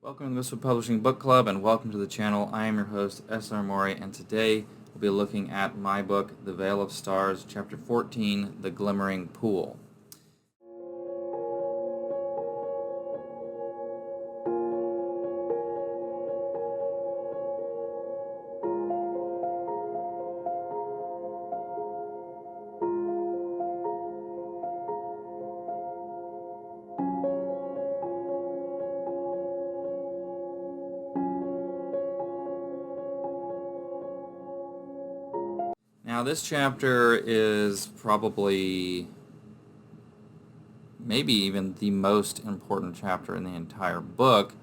Welcome to the Mistwood Publishing Book Club, and welcome to the channel. I am your host, S.R. Mowry, and today we'll be looking at my book, The Veil of Stars, Chapter 14, The Glimmering Pool. Now, this chapter is probably, maybe even the most important chapter in the entire book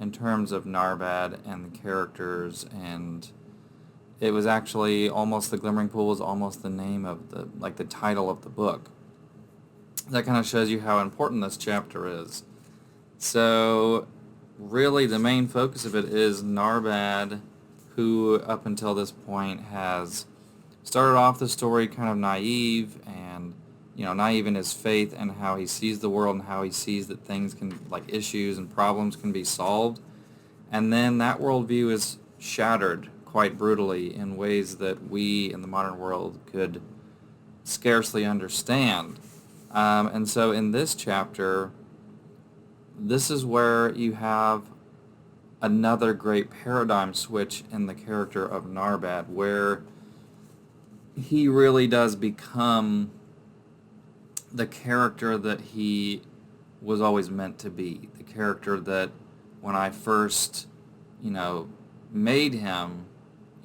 in terms of Narbad and the characters, and it was actually almost, The Glimmering Pool was almost the name of the title of the book. That kind of shows you how important this chapter is. So, really the main focus of it is Narbad, who up until this point has started off the story kind of naive, and naive in his faith and how he sees the world and how he sees that things can, like issues and problems, can be solved. And then that worldview is shattered quite brutally in ways that we in the modern world could scarcely understand. And so in this chapter, this is where you have another great paradigm switch in the character of Narbad, where he really does become the character that he was always meant to be. The character that when I first, made him,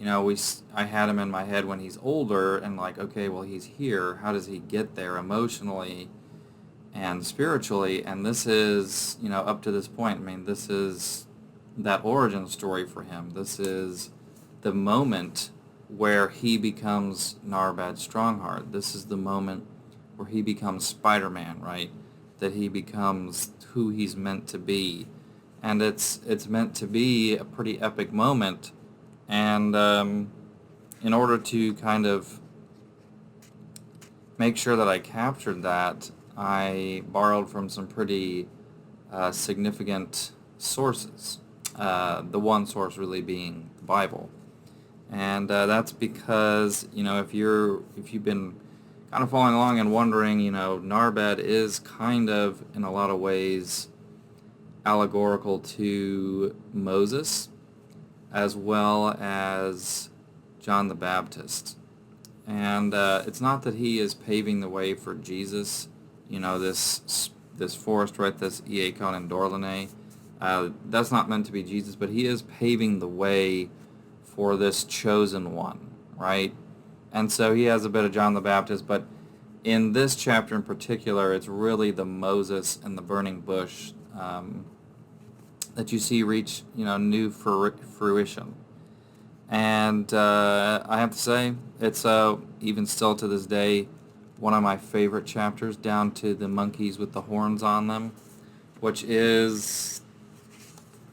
I had him in my head when he's older and like, okay, well, he's here. How does he get there emotionally and spiritually? And this is, up to this point, this is that origin story for him. This is the moment where he becomes Narbad Strongheart. This is the moment where he becomes Spider-Man, right? That he becomes who he's meant to be. And it's meant to be a pretty epic moment. And in order to kind of make sure that I captured that, I borrowed from some pretty significant sources. The one source really being the Bible. And that's because, if you've been kind of following along and wondering, Narbad is kind of, in a lot of ways, allegorical to Moses, as well as John the Baptist. And it's not that he is paving the way for Jesus, this forest, right, this Iacon and Dorlene. That's not meant to be Jesus, but he is paving the way for this chosen one, right? And so he has a bit of John the Baptist, but in this chapter in particular, it's really the Moses and the burning bush that you see reach, new fruition. And I have to say, it's even still to this day one of my favorite chapters, down to the monkeys with the horns on them, which is,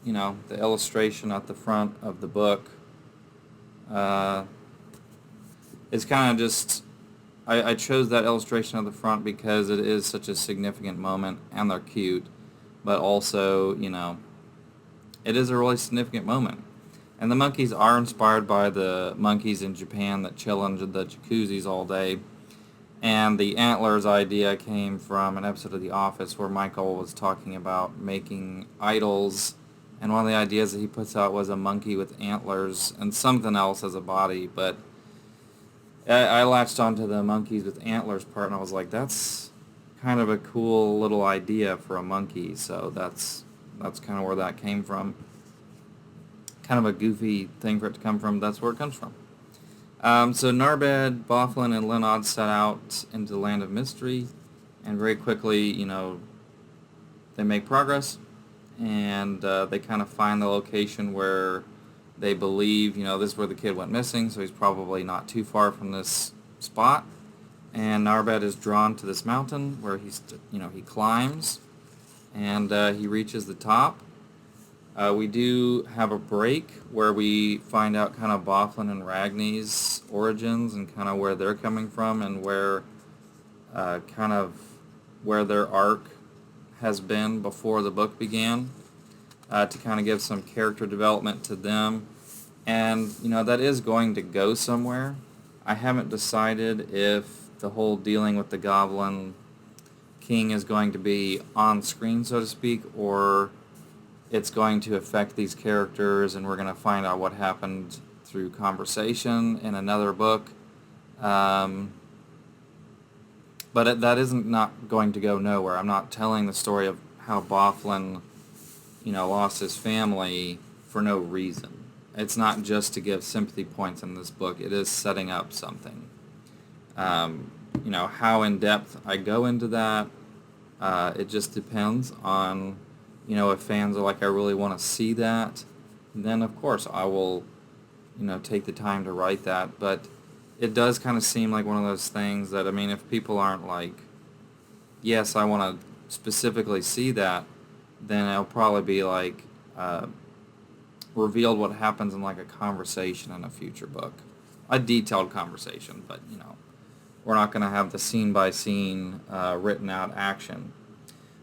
the illustration at the front of the book. It's kind of just, I chose that illustration at the front because it is such a significant moment, and they're cute, but also, it is a really significant moment. And the monkeys are inspired by the monkeys in Japan that chill under the jacuzzis all day. And the antlers idea came from an episode of The Office where Michael was talking about making idols, and one of the ideas that he puts out was a monkey with antlers and something else as a body, but I latched onto the monkeys with antlers part, and I was like, that's kind of a cool little idea for a monkey, so that's kind of where that came from. Kind of a goofy thing for it to come from, that's where it comes from. So Narbad, Bothlin, and Linod set out into the land of mystery, and very quickly, they make progress, and they kind of find the location where they believe, this is where the kid went missing, so he's probably not too far from this spot. And Narbad is drawn to this mountain where he climbs, and he reaches the top. We do have a break where we find out kind of Bothlin and Ragni's origins and kind of where they're coming from, and where where their arc has been before the book began. to kind of give some character development to them. And, that is going to go somewhere. I haven't decided if the whole dealing with the Goblin King is going to be on screen, so to speak, or it's going to affect these characters and we're going to find out what happened through conversation in another book. But that isn't not going to go nowhere. I'm not telling the story of how Bofflin, lost his family for no reason. It's not just to give sympathy points in this book. It is setting up something. How in depth I go into that, it just depends on, if fans are like, I really want to see that, then of course I will, take the time to write that. But it does kind of seem like one of those things that, if people aren't like, yes, I want to specifically see that, then it'll probably be like revealed what happens in like a conversation in a future book. A detailed conversation, but, we're not going to have the scene-by-scene written out action.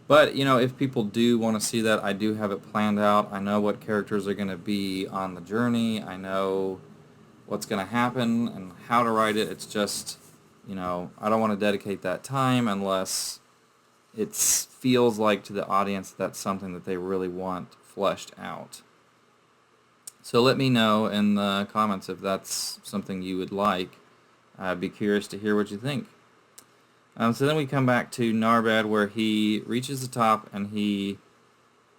But, if people do want to see that, I do have it planned out. I know what characters are going to be on the journey. I know what's going to happen and how to write it. It's just, I don't want to dedicate that time unless it feels like to the audience that's something that they really want fleshed out. So let me know in the comments if that's something you would like. I'd be curious to hear what you think. So then we come back to Narbad, where he reaches the top and he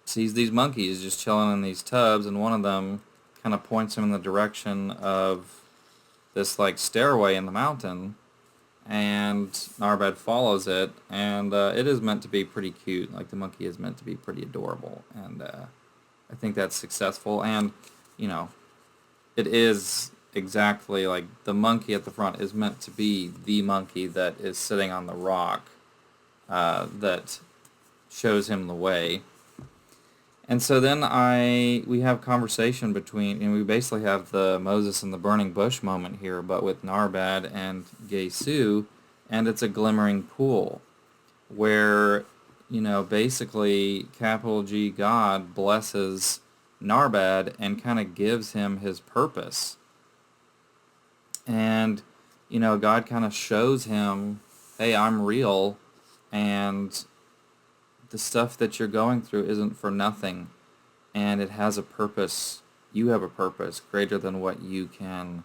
sees these monkeys just chilling in these tubs, and one of them kind of points him in the direction of this like stairway in the mountain, and Narbad follows it, and it is meant to be pretty cute. Like, the monkey is meant to be pretty adorable, and I think that's successful. And it is exactly like the monkey at the front is meant to be the monkey that is sitting on the rock that shows him the way. And so then we have conversation between, and we basically have the Moses and the burning bush moment here, but with Narbad and Gesu, and it's a glimmering pool where, basically capital G God blesses Narbad and kind of gives him his purpose. And, God kind of shows him, hey, I'm real, and the stuff that you're going through isn't for nothing, and it has a purpose. You have a purpose greater than what you can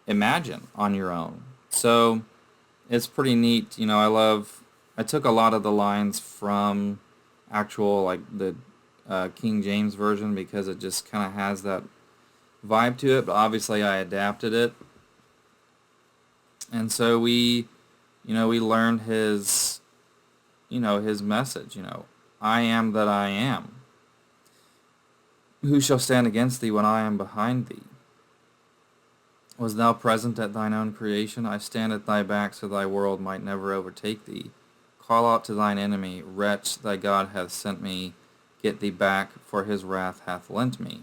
imagine on your own. So it's pretty neat. I took a lot of the lines from actual, like, the King James version, because it just kind of has that vibe to it, but obviously I adapted it. And so we learned his message, I am that I am. Who shall stand against thee when I am behind thee? Was thou present at thine own creation? I stand at thy back so thy world might never overtake thee. Call out to thine enemy, wretch, thy God hath sent me. Get thee back, for his wrath hath lent me.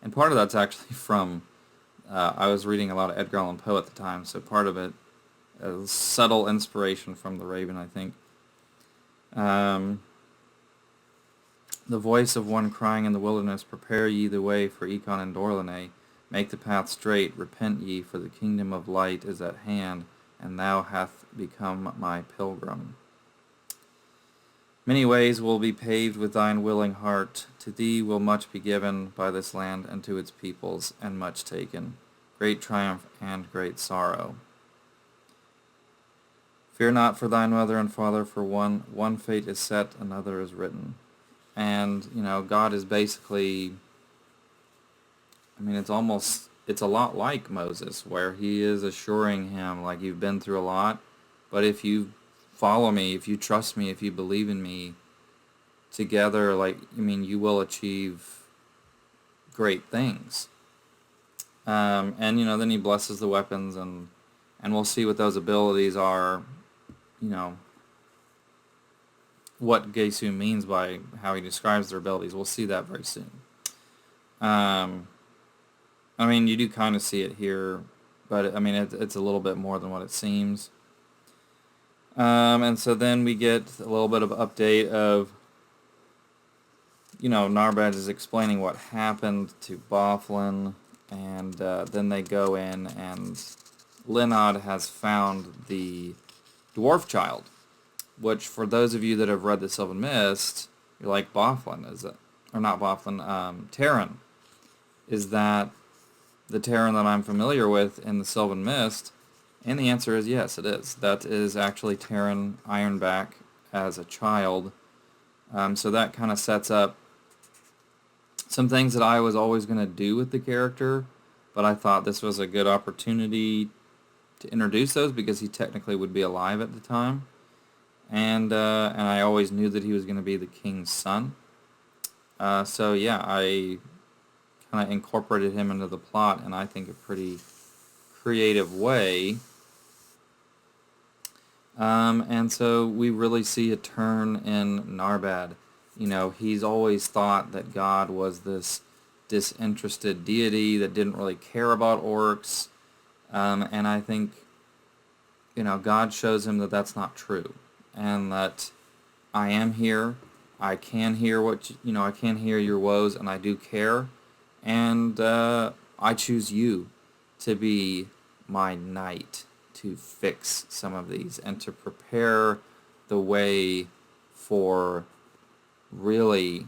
And part of that's actually from, I was reading a lot of Edgar Allan Poe at the time, so part of it is subtle inspiration from The Raven, I think. The voice of one crying in the wilderness, prepare ye the way for Econ and Dorlene, make the path straight, repent ye, for the kingdom of light is at hand, and thou hath become my pilgrim. Many ways will be paved with thine willing heart. To thee will much be given by this land and to its peoples, and much taken. Great triumph and great sorrow. Fear not for thine mother and father, for one fate is set, another is written. And, God is basically, it's a lot like Moses, where he is assuring him, like, you've been through a lot, but if you follow me, if you trust me, if you believe in me, together, you will achieve great things. And, then he blesses the weapons, and we'll see what those abilities are, what Gesu means by how he describes their abilities. We'll see that very soon. You do kind of see it here, but, it's a little bit more than what it seems. And so then we get a little bit of update of Narbad is explaining what happened to Bofflin, and then they go in, and Linod has found the dwarf child, which for those of you that have read The Sylvan Mist, you're like, Bofflin, is it? Or not Bofflin, Terran. Is that the Terran that I'm familiar with in The Sylvan Mist? And the answer is yes, it is. That is actually Terran Ironback as a child. So that kind of sets up some things that I was always going to do with the character, but I thought this was a good opportunity to introduce those because he technically would be alive at the time. And I always knew that he was going to be the king's son. So yeah, I kind of incorporated him into the plot in, I think, a pretty creative way. And so we really see a turn in Narbad. He's always thought that God was this disinterested deity that didn't really care about orcs. And I think, God shows him that that's not true. And that I am here. I can hear I can hear your woes, and I do care. And I choose you to be my knight to fix some of these and to prepare the way for really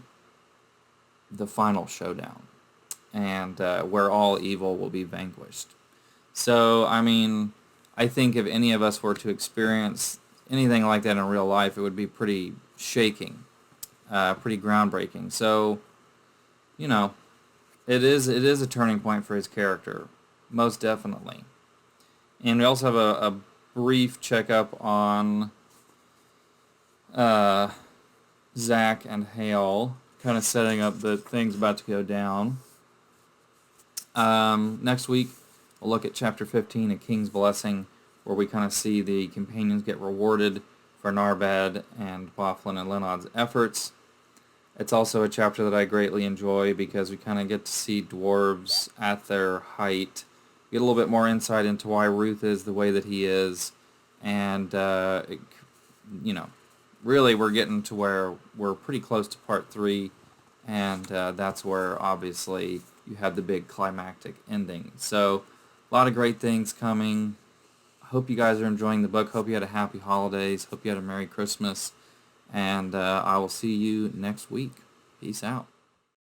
the final showdown, and where all evil will be vanquished. So, I think if any of us were to experience anything like that in real life, it would be pretty shaking, pretty groundbreaking. So, it is a turning point for his character, most definitely. And we also have a brief checkup on Zach and Hale, kind of setting up the things about to go down. Next week, we'll look at Chapter 15, A King's Blessing, where we kind of see the companions get rewarded for Narbad and Bofflin and Linod's efforts. It's also a chapter that I greatly enjoy because we kind of get to see dwarves at their height, get a little bit more insight into why Ruth is the way that he is, and really we're getting to where we're pretty close to part 3, and that's where obviously you have the big climactic ending. So a lot of great things coming. I hope you guys are enjoying the book. Hope you had a happy holidays. Hope you had a Merry Christmas, and I will see you next week. Peace out.